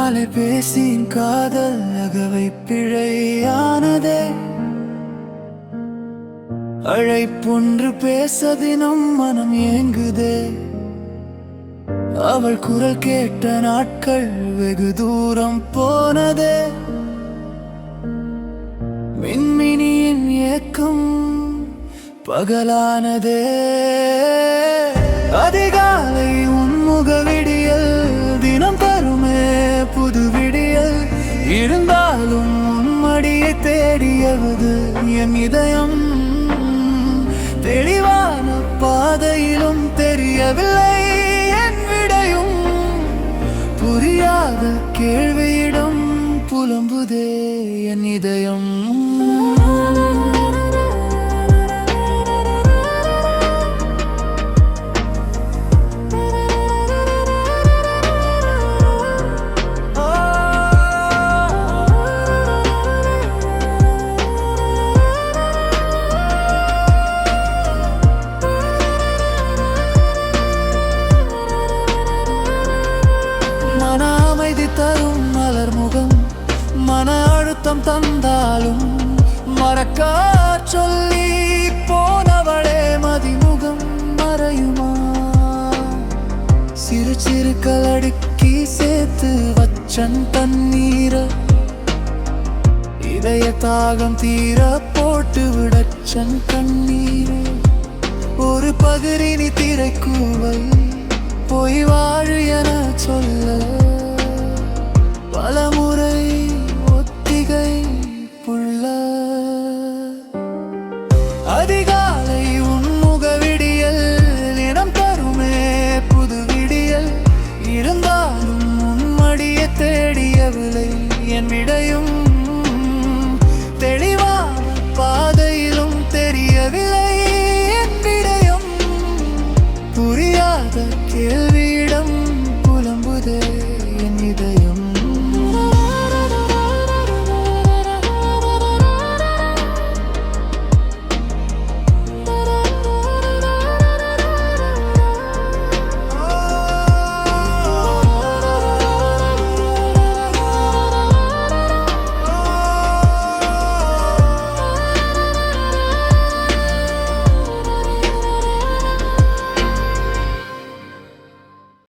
அலைபேசியின் காதல் அகவை பிழையானதே. அழைப்பொன்று பேச தினம் மனம் ஏங்குதே. அவள் குரல் கேட்ட நாட்கள் வெகு தூரம் போனதே. மின்மினியின் ஏக்கம் பகலானதே. அதிகாலை உன்முக விடியல் தினம் தருமே புது விடியல். இருந்தாலும் உன்மடியை தேடியது என் இதயம். தெளிவான பாதையிலும் தெரியவில்லை என் விடையும். புரியாத கேள்வியிடம் புலம்புதே என் இதயம். மன அமைதி தரும் மலர் முகம் மன அழுத்தம் தந்தாலும் மறக்க சொல்லி போனவளே மதிமுகம் மறையுமா? சிறு சிறு கலடுக்கி சேர்த்து வச்சன் தண்ணீர இதய தாகம் தீர போட்டு விடச்சன் கண்ணீரே. ஒரு பகிரினி திரைக்கூவல் போய் வாழு என சொல்ல பலமுறை